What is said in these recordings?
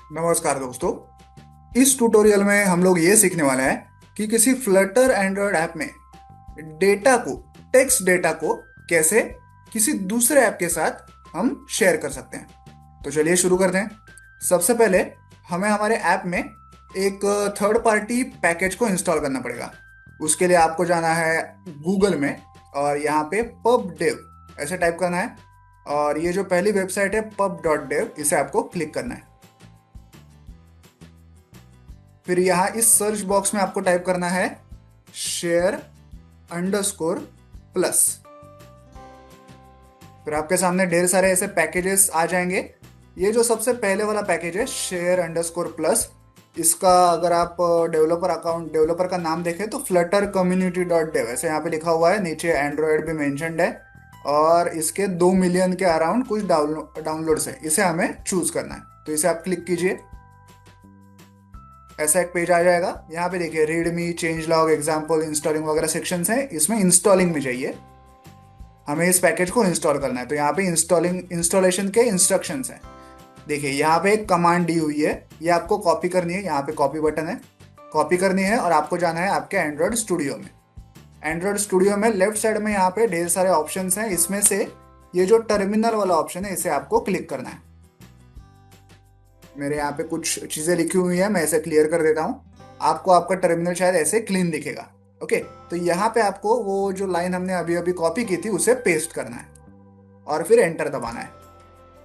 नमस्कार दोस्तों। इस ट्यूटोरियल में हम लोग ये सीखने वाले हैं कि किसी फ्लटर एंड्रॉयड ऐप में डेटा को टेक्स्ट डेटा को कैसे किसी दूसरे ऐप के साथ हम शेयर कर सकते हैं। तो चलिए शुरू करते हैं। सबसे पहले हमें हमारे ऐप में एक थर्ड पार्टी पैकेज को इंस्टॉल करना पड़ेगा। उसके लिए आपको जाना है गूगल में और यहाँ पे पब डेव ऐसे टाइप करना है। और ये जो पहली वेबसाइट है pub.dev, इसे आपको क्लिक करना है। फिर यहाँ इस सर्च बॉक्स में आपको टाइप करना है शेयर अंडरस्कोर प्लस। फिर आपके सामने ढेर सारे ऐसे पैकेजेस आ जाएंगे। ये जो सबसे पहले वाला पैकेज है शेयर अंडरस्कोर प्लस, इसका अगर आप डेवलपर का नाम देखें तो फ्लटर कम्युनिटी डॉट डेव ऐसे यहाँ पे लिखा हुआ है। नीचे एंड्रॉयड भी मेंशन्ड है और इसके 2 मिलियन के अराउंड कुछ डाउनलोड्स है। इसे हमें चूज करना है, तो इसे आप क्लिक कीजिए। ऐसा एक पेज आ जाएगा। यहाँ पे देखिए readme, change log, example, installing वगैरह सेक्शंस हैं। इसमें इंस्टॉलिंग में जाइए, हमें इस पैकेज को इंस्टॉल करना है। तो यहाँ पे इंस्टॉलेशन के इंस्ट्रक्शंस हैं। देखिए यहाँ पे एक कमांड दी हुई है, ये आपको कॉपी करनी है। यहाँ पे कॉपी बटन है, कॉपी करनी है और आपको जाना है आपके एंड्रॉयड स्टूडियो में। एंड्रॉयड स्टूडियो में लेफ्ट साइड में यहाँ पे ढेर सारे ऑप्शंस हैं। इसमें से ये जो टर्मिनल वाला ऑप्शन है इसे आपको क्लिक करना है। मेरे यहाँ पे कुछ चीजें लिखी हुई है, मैं ऐसे क्लियर कर देता हूँ। आपको आपका टर्मिनल शायद ऐसे क्लीन दिखेगा। ओके, तो यहाँ पे आपको वो जो लाइन हमने अभी अभी कॉपी की थी उसे पेस्ट करना है और फिर एंटर दबाना है।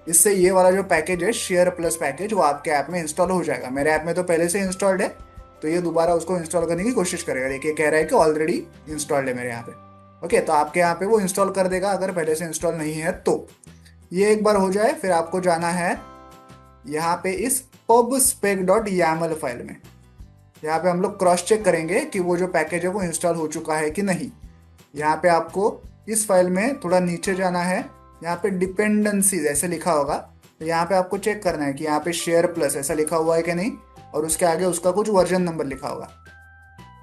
इससे ये वाला जो पैकेज है शेयर प्लस पैकेज, वो आपके ऐप में इंस्टॉल हो जाएगा। मेरे ऐप में तो पहले से इंस्टॉल्ड है, तो ये दोबारा उसको इंस्टॉल करने की कोशिश करेगा। देखिए कह रहा है कि ऑलरेडी इंस्टॉल्ड है मेरे यहाँ पे। ओके, तो आपके यहाँ पे वो इंस्टॉल कर देगा अगर पहले से इंस्टॉल नहीं है तो। ये एक बार हो जाए फिर आपको जाना है यहाँ पे इस pubspec.yaml फाइल में। यहाँ पे हम लोग क्रॉस चेक करेंगे कि वो जो पैकेज है वो इंस्टॉल हो चुका है कि नहीं। यहाँ पे आपको इस फाइल में थोड़ा नीचे जाना है। यहाँ पे डिपेंडेंसीज ऐसे लिखा होगा, तो यहाँ पे आपको चेक करना है कि यहाँ पे शेयर प्लस ऐसा लिखा हुआ है कि नहीं, और उसके आगे उसका कुछ वर्जन नंबर लिखा होगा।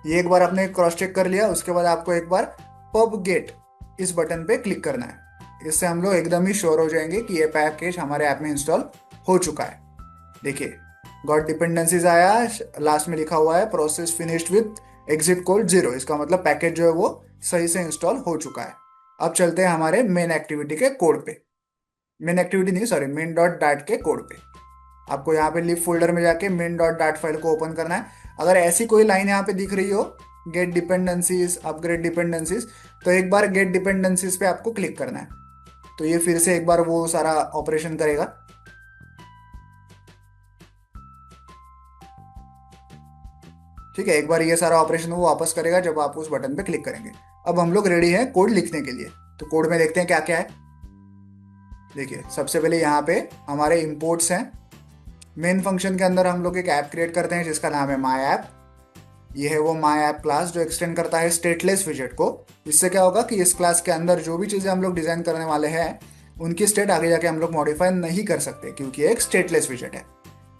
ये एक बार आपने क्रॉस चेक कर लिया, उसके बाद आपको एक बार पब गेट इस बटन पे क्लिक करना है। इससे हम लोग एकदम ही श्योर हो जाएंगे कि ये पैकेज हमारे ऐप में इंस्टॉल हो चुका है। देखिए गॉट डिपेंडेंसीज आया, लास्ट में लिखा हुआ है process finished with exit code 0। इसका मतलब पैकेज जो है वो सही से इंस्टॉल हो चुका है। अब चलते हैं हमारे मेन एक्टिविटी के कोड पे। मेन एक्टिविटी नहीं, सॉरी, मेन डॉट डैट के कोड पे। आपको यहाँ पे लिव फोल्डर में जाके मेन डॉट डैट फाइल को ओपन करना है। अगर ऐसी कोई लाइन यहाँ पे दिख रही हो, गेट डिपेंडेंसीज, अपग्रेड डिपेंडेंसीज, तो एक बार गेट डिपेंडेंसीज पे आपको क्लिक करना है। तो ये फिर से एक बार वो सारा ऑपरेशन करेगा। ठीक है, एक बार ये सारा ऑपरेशन वो वापस करेगा जब आप उस बटन पे क्लिक करेंगे। अब हम लोग रेडी हैं कोड लिखने के लिए। तो कोड में देखते हैं क्या क्या है। देखिए सबसे पहले यहाँ पे हमारे इंपोर्ट्स हैं। मेन फंक्शन के अंदर हम लोग एक ऐप क्रिएट करते हैं जिसका नाम है माई ऐप। ये है वो माई ऐप क्लास जो एक्सटेंड करता है स्टेटलेस विजेट को। इससे क्या होगा कि इस क्लास के अंदर जो भी चीज़ें हम लोग डिजाइन करने वाले हैं उनकी स्टेट आगे जाके हम लोग मॉडिफाई नहीं कर सकते, क्योंकि एक स्टेटलेस विजेट है।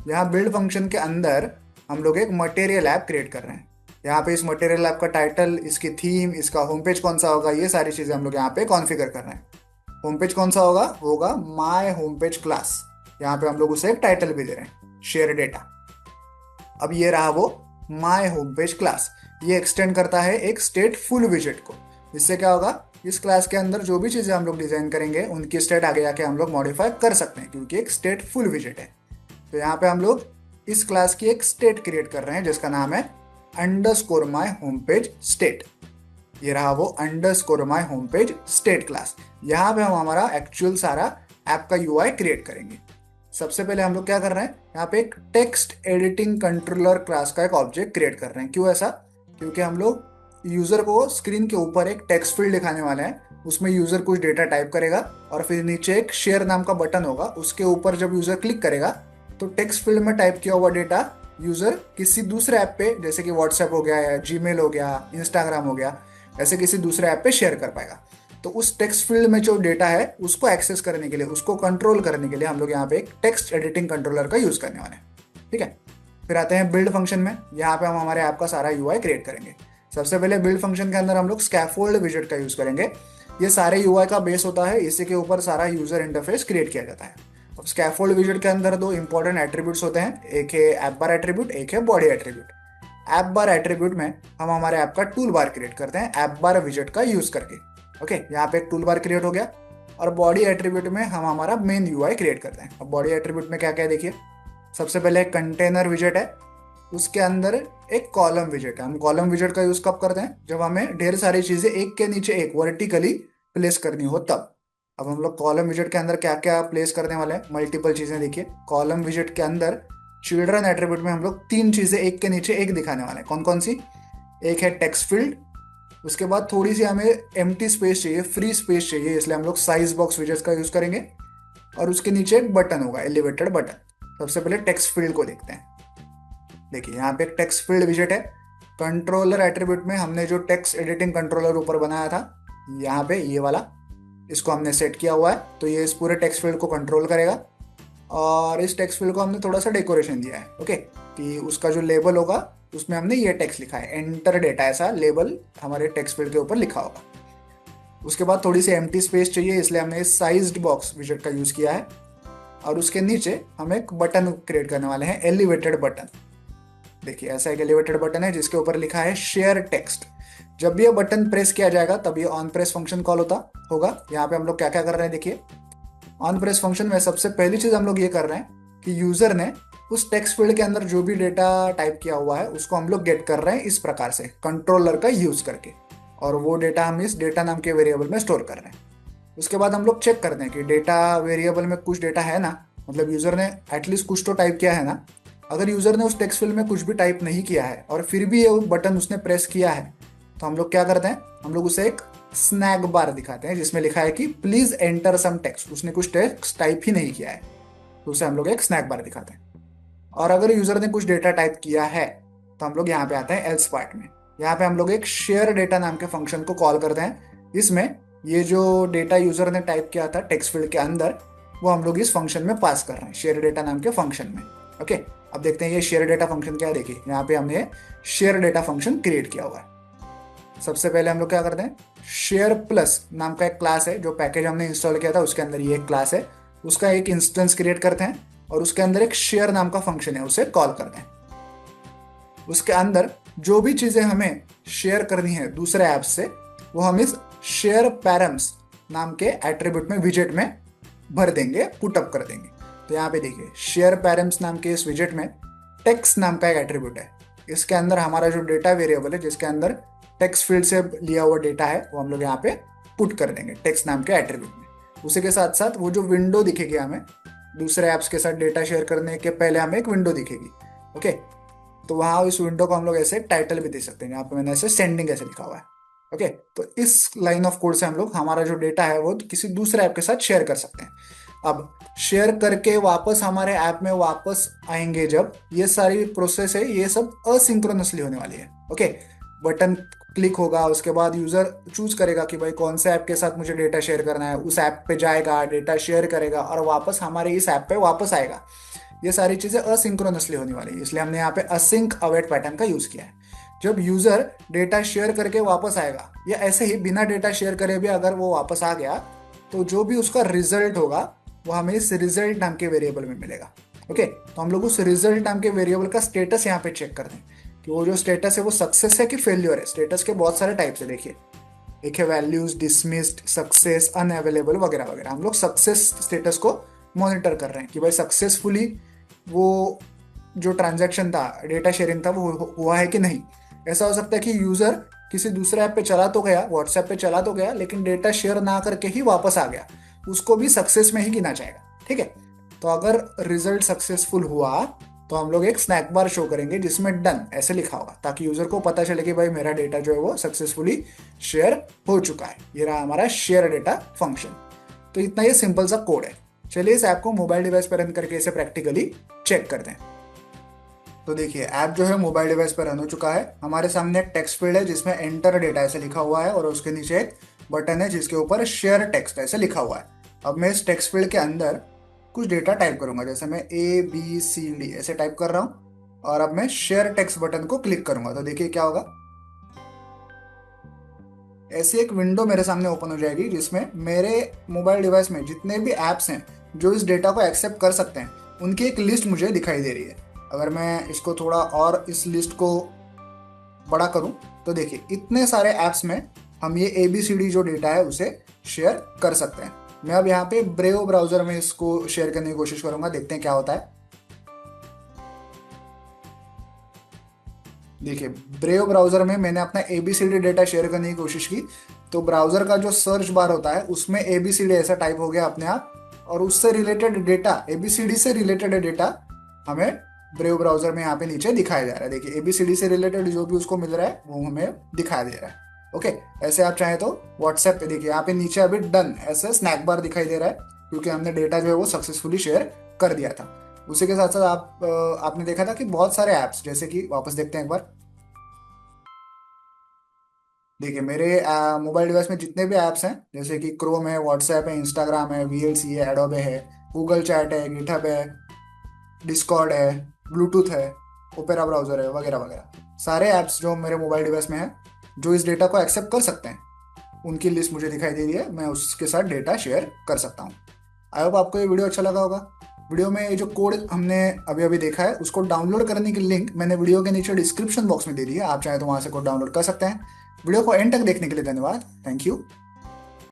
यहाँ बिल्ड फंक्शन के अंदर हम लोग एक मटेरियल ऐप क्रिएट कर रहे हैं। यहाँ पे इस मटेरियल ऐप का टाइटल, इसकी थीम, इसका होम पेज कौन सा होगा, ये सारी चीज़ें हम लोग यहाँ पे कॉन्फ़िगर कर रहे हैं। होम पेज कौन सा होगा माय होम पेज क्लास। यहाँ पे हम लोग उसे एक टाइटल भी दे रहे हैं, शेयर डेटा। अब ये रहा वो माय होम पेज क्लास। ये एक्सटेंड करता है एक स्टेट फुल विजेट को। इससे क्या होगा, इस क्लास के अंदर जो भी चीज़ें हम लोग डिजाइन करेंगे उनकी स्टेट आगे जाके हम लोग मॉडिफाई कर सकते हैं, क्योंकि एक स्टेट फुल विजेट है। तो यहाँ पे हम लोग इस क्लास की एक स्टेट क्रिएट कर रहे हैं जिसका नाम है underscore my home page state. ये रहा वो underscore my home page state class. यहाँ पे हम हमारा एक्चुअल सारा ऐप का यूआई क्रिएट करेंगे। सबसे पहले हम लोग क्या कर रहे हैं, यहाँ पे एक टेक्स्ट एडिटिंग कंट्रोलर क्लास का एक ऑब्जेक्ट क्रिएट कर रहे हैं। क्यों ऐसा? क्योंकि हम लोग यूजर को स्क्रीन के ऊपर एक टेक्स्ट फील्ड दिखाने वाले हैं। उसमें यूजर कुछ डेटा टाइप करेगा और फिर नीचे एक शेयर नाम का बटन होगा। उसके ऊपर जब यूजर क्लिक करेगा तो टेक्स्ट फील्ड में टाइप किया हुआ डेटा यूजर किसी दूसरे ऐप पे, जैसे कि व्हाट्सएप हो गया या जीमेल हो गया, इंस्टाग्राम हो गया, ऐसे किसी दूसरे ऐप पे शेयर कर पाएगा। तो उस टेक्स्ट फील्ड में जो डेटा है उसको एक्सेस करने के लिए, उसको कंट्रोल करने के लिए हम लोग यहाँ पे एक टेक्स्ट एडिटिंग कंट्रोलर का यूज करने वाले हैं। ठीक है, फिर आते हैं बिल्ड फंक्शन में। यहाँ पे हम हमारे ऐप का सारा यूआई क्रिएट करेंगे। सबसे पहले बिल्ड फंक्शन के अंदर हम लोग स्कैफोल्ड विजेट का यूज करेंगे। ये सारे यूआई का बेस होता है, इसी के ऊपर सारा यूजर इंटरफेस क्रिएट किया जाता है। अब स्कैफोल्ड विजेट के अंदर दो इंपॉर्टेंट एट्रीब्यूट्स होते हैं, एक है ऐप बार एट्रीब्यूट, एक है बॉडी एट्रीब्यूट। ऐप बार एट्रीब्यूट में हम हमारे ऐप का टूल बार क्रिएट करते हैं ऐप बार विजेट का यूज करके। ओके, यहाँ पे एक टूल बार क्रिएट हो गया। और बॉडी एट्रीब्यूट में हम हमारा मेन यूआई क्रिएट करते हैं। अब बॉडी एट्रीब्यूट में क्या क्या है देखिए, सबसे पहले एक कंटेनर विजेट है, उसके अंदर एक कॉलम विजेट है। हम कॉलम विजेट का यूज कब करते हैं, जब हमें ढेर सारी चीजें एक के नीचे एक वर्टिकली प्लेस करनी हो तब। अब हम लोग कॉलम विजेट के अंदर क्या क्या प्लेस करने वाले हैं, मल्टीपल चीजें। देखिए कॉलम विजेट के अंदर चिल्ड्रन एट्रीब्यूट में हम लोग तीन चीजें एक के नीचे एक दिखाने वाले हैं। कौन कौन सी, एक है टेक्स्ट फील्ड, उसके बाद थोड़ी सी हमें एम्प्टी स्पेस चाहिए, फ्री स्पेस चाहिए, इसलिए हम लोग साइज बॉक्स विजेट का यूज करेंगे। और उसके नीचे एक बटन होगा, एलिवेटेड बटन। सबसे पहले टेक्स्ट फील्ड को देखते हैं। देखिए यहाँ पे एक टेक्स्ट फील्ड विजेट है। कंट्रोलर एट्रीब्यूट में हमने जो टेक्स्ट एडिटिंग कंट्रोलर ऊपर बनाया था, यहाँ पे ये वाला, इसको हमने सेट किया हुआ है, तो ये इस पूरे टेक्स्ट फील्ड को कंट्रोल करेगा। और इस टेक्स्ट फील्ड को हमने थोड़ा सा डेकोरेशन दिया है, ओके, कि उसका जो लेबल होगा उसमें हमने ये टेक्स्ट लिखा है, एंटर डेटा, ऐसा लेबल हमारे टेक्स्ट फील्ड के ऊपर लिखा होगा। उसके बाद थोड़ी सी एम्प्टी स्पेस चाहिए, इसलिए हमने साइज्ड बॉक्स विजेट का यूज किया है। और उसके नीचे हम एक बटन क्रिएट करने वाले हैं, एलिवेटेड बटन। देखिए ऐसा एक एलिवेटेड बटन है जिसके ऊपर लिखा है शेयर टेक्स्ट। जब भी ये बटन प्रेस किया जाएगा तब ये ऑन प्रेस फंक्शन कॉल होता होगा। यहाँ पे हम लोग क्या क्या कर रहे हैं देखिए, ऑन प्रेस फंक्शन में सबसे पहली चीज हम लोग ये कर रहे हैं कि यूजर ने उस टेक्स्ट फील्ड के अंदर जो भी डेटा टाइप किया हुआ है उसको हम लोग गेट कर रहे हैं इस प्रकार से, कंट्रोलर का यूज करके। और वो डेटा हम इस डेटा नाम के वेरिएबल में स्टोर कर रहे हैं। उसके बाद हम लोग चेक करते हैं कि डेटा वेरिएबल में कुछ डेटा है ना, मतलब यूजर ने एटलीस्ट कुछ तो टाइप किया है ना। अगर यूजर ने उस टेक्स्ट फील्ड में कुछ भी टाइप नहीं किया है और फिर भी ये बटन उसने प्रेस किया है, तो हम लोग क्या करते हैं, हम लोग उसे एक स्नैक बार दिखाते हैं जिसमें लिखा है कि प्लीज एंटर सम टेक्स्ट। उसने कुछ टेक्स्ट टाइप ही नहीं किया है, तो उसे हम लोग एक स्नैक बार दिखाते हैं। और अगर यूजर ने कुछ डेटा टाइप किया है तो हम लोग यहाँ पे आते हैं एल्स पार्ट में। यहाँ पे हम लोग एक शेयर डेटा नाम के फंक्शन को कॉल करते हैं। इसमें ये जो डेटा यूजर ने टाइप किया था टेक्स्ट फील्ड के अंदर, वो हम लोग इस फंक्शन में पास कर रहे हैं, शेयर डेटा नाम के फंक्शन में। ओके, अब देखते हैं ये शेयर डेटा फंक्शन क्या है। देखिए यहाँ पे हमने शेयर डेटा फंक्शन क्रिएट किया हुआ है। सबसे पहले हम लोग क्या करते हैं, शेयर प्लस नाम का एक क्लास है, जो पैकेज हमने इंस्टॉल किया था उसके अंदर ये एक क्लास है, उसका एक इंस्टेंस क्रिएट करते हैं और उसके अंदर एक शेयर नाम का फंक्शन है, उसे कॉल करते हैं। उसके अंदर जो भी चीजें हमें शेयर करनी है दूसरे ऐप से, वो हम इस शेयर पैरम्स नाम के एट्रीब्यूट में विजेट में भर देंगे, पुटअप कर देंगे। तो यहाँ पे देखिए शेयर पैरम्स नाम के इस विजेट में टेक्स्ट नाम का एक एट्रीब्यूट है। इसके अंदर हमारा जो डेटा वेरिएबल है जिसके अंदर टेक्स्ट फील्ड से लिया हुआ डेटा है, वो हम लोग यहाँ पे पुट कर देंगे टेक्स्ट नाम के एट्रीब्यूट में। उसी के साथ साथ वो जो विंडो दिखेगी हमें दूसरे ऐप्स के साथ डेटा शेयर करने के पहले हमें एक विंडो दिखेगी। ओके, तो वहाँ इस विंडो को हम लोग ऐसे टाइटल भी दे सकते हैं, यहाँ पे मैंने ऐसे सेंडिंग ऐसे लिखा हुआ है। ओके, तो इस लाइन ऑफ कोड से हम लोग हमारा जो डेटा है वो किसी दूसरे ऐप के साथ शेयर कर सकते हैं। अब शेयर करके वापस हमारे ऐप में वापस आएंगे जब, ये सारी प्रोसेस है ये सब असिंक्रोनसली होने वाली है। ओके, बटन क्लिक होगा, उसके बाद यूजर चूज करेगा कि भाई कौन से ऐप के साथ मुझे डेटा शेयर करना है, उस ऐप पे जाएगा, डेटा शेयर करेगा और वापस हमारे इस ऐप पे वापस आएगा। ये सारी चीजें असिंक्रोनसली होने वाली है, इसलिए हमने यहाँ पे असिंक अवेट पैटर्न का यूज किया है। जब यूजर डेटा शेयर करके वापस आएगा या ऐसे ही बिना डेटा शेयर करे भी अगर वो वापस आ गया, तो जो भी उसका रिजल्ट होगा वो हमें इस रिजल्ट नाम के वेरिएबल में मिलेगा। ओके, तो हम लोग उस रिजल्ट नाम के वेरिएबल का स्टेटस यहाँ पे चेक करते हैं कि वो जो स्टेटस है वो सक्सेस है कि फेल्यूर है। स्टेटस के बहुत सारे टाइप्स है, देखिए एक है वैल्यूज, डिसमिस्ड, सक्सेस, अनअवेलेबल वगैरह वगैरह। हम लोग सक्सेस स्टेटस को मॉनिटर कर रहे हैं कि भाई सक्सेसफुली वो जो ट्रांजैक्शन था, डेटा शेयरिंग था, वो हुआ है कि नहीं। ऐसा हो सकता है कि यूजर किसी दूसरे ऐप पे चला तो गया, व्हाट्सएप पे चला तो गया, लेकिन डेटा शेयर ना करके ही वापस आ गया, उसको भी सक्सेस में ही गिना जाएगा। ठीक है, तो अगर रिजल्ट सक्सेसफुल हुआ तो हम लोग एक स्नैक बार शो करेंगे जिसमें डन ऐसे लिखा होगा, ताकि यूजर को पता चले कि भाई मेरा डेटा जो है वो सक्सेसफुली शेयर हो चुका है। ये रहा हमारा शेयर डेटा फंक्शन। तो इतना ये सिंपल सा कोड है। चलिए इस ऐप को मोबाइल डिवाइस पर रन करके इसे प्रैक्टिकली चेक करते हैं। तो देखिए ऐप जो है मोबाइल डिवाइस पर रन हो चुका है। हमारे सामने एक टेक्स्ट फील्ड है जिसमें एंटर डेटा ऐसे लिखा हुआ है और उसके नीचे एक बटन है जिसके ऊपर शेयर टेक्स्ट ऐसे लिखा हुआ है। अब मैं इस टेक्स्ट फील्ड के अंदर कुछ डेटा टाइप करूंगा, जैसे मैं ABCD ऐसे टाइप कर रहा हूं और अब मैं शेयर टेक्स्ट बटन को क्लिक करूंगा तो देखिए क्या होगा, ऐसी एक विंडो मेरे सामने ओपन हो जाएगी जिसमें मेरे मोबाइल डिवाइस में जितने भी ऐप्स हैं जो इस डेटा को एक्सेप्ट कर सकते हैं उनकी एक लिस्ट मुझे दिखाई दे रही है। अगर मैं इसको थोड़ा और इस लिस्ट को बड़ा करूं तो देखिए इतने सारे ऐप्स में हम ये ABCD जो डेटा है उसे शेयर कर सकते हैं। मैं अब यहाँ पे ब्रेव ब्राउजर में इसको शेयर करने की कोशिश करूंगा, देखते हैं क्या होता है। देखिए ब्रेव ब्राउजर में मैंने अपना ABCD डेटा शेयर करने की कोशिश की, तो ब्राउजर का जो सर्च बार होता है उसमें ABCD ऐसा टाइप हो गया अपने आप, और उससे रिलेटेड डेटा, ABCD से रिलेटेड डेटा हमें ब्रेव ब्राउजर में यहाँ पे नीचे दिखाया जा रहा है। देखिए ABCD से रिलेटेड जो भी उसको मिल रहा है वो हमें दिखाई दे रहा है। ओके, ऐसे आप चाहें तो व्हाट्सएप पे देखिए यहाँ पे नीचे अभी डन ऐसे स्नैक बार दिखाई दे रहा है, क्योंकि हमने डेटा जो है वो सक्सेसफुली शेयर कर दिया था। उसी के साथ साथ आपने देखा था कि बहुत सारे ऐप्स, जैसे कि वापस देखते हैं एक बार। देखिए मेरे मोबाइल डिवाइस में जितने भी ऐप्स हैं, जैसे कि क्रोम है, व्हाट्सएप है, इंस्टाग्राम है, VLC है, एडोबे है, गूगल चैट है, गिटहब है, डिस्कॉर्ड है, ब्लूटूथ है, ओपेरा ब्राउजर है, वगैरह वगैरह सारे ऐप्स जो मेरे मोबाइल डिवाइस में हैं जो इस डेटा को एक्सेप्ट कर सकते हैं उनकी लिस्ट मुझे दिखाई दे रही है। मैं उसके साथ डेटा शेयर कर सकता हूँ। आई होप आपको ये वीडियो अच्छा लगा होगा। वीडियो में ये जो कोड हमने अभी अभी देखा है उसको डाउनलोड करने की लिंक मैंने वीडियो के नीचे डिस्क्रिप्शन बॉक्स में दे दी है, आप चाहे तो वहां से कोड डाउनलोड कर सकते हैं। वीडियो को एंड तक देखने के लिए धन्यवाद। Thank you.